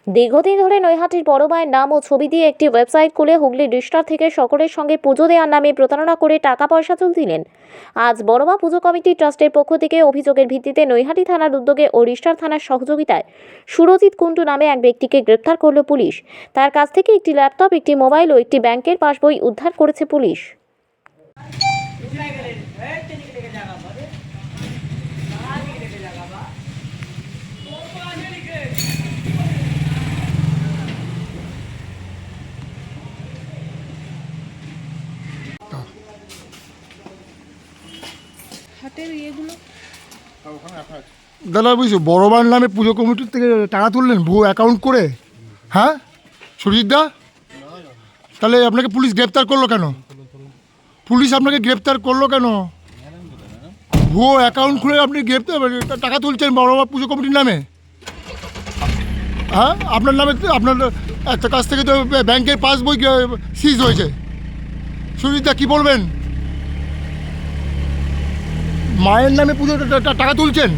দীর্ঘদিন ধরে নৈহাটির বড় মায়ের নাম ও ছবি দিয়ে একটি ওয়েবসাইট খুলে হুগলির রিস্টার থেকে সকলের সঙ্গে পুজো দেওয়ার নামে প্রতারণা করে টাকা পয়সা তুলছিলেন। আজ বড়মা পুজো কমিটি ট্রাস্টের পক্ষ থেকে অভিযোগের ভিত্তিতে নৈহাটি থানার উদ্যোগে ও রিস্টার থানার সহযোগিতায় সুরজিৎ কুন্ডু নামে এক ব্যক্তিকে গ্রেপ্তার করল পুলিশ। তার কাছ থেকে একটি ল্যাপটপ, একটি মোবাইল ও একটি ব্যাংকের পাসবই উদ্ধার করেছে পুলিশ। দাদা বুঝছো, বড়বার নামে পুজো কমিটির থেকে টাকা তুললেন ভুয়ো অ্যাকাউন্ট করে? হ্যাঁ সুরজিৎ দা, তাহলে আপনাকে পুলিশ গ্রেপ্তার করলো কেন? পুলিশ আপনাকে গ্রেপ্তার করলো কেন? ভুয়ো অ্যাকাউন্ট খুলে আপনি গ্রেপ্তার টাকা তুলছেন বড়বার পুজো কমিটির নামে। হ্যাঁ, আপনার নামে আপনার একটা কাছ থেকে তো ব্যাংকের পাসবই সিজ হয়েছে। সুরজিৎ দা কী বলবেন? মায়ের নামে পুজো টাকা তুলছেন।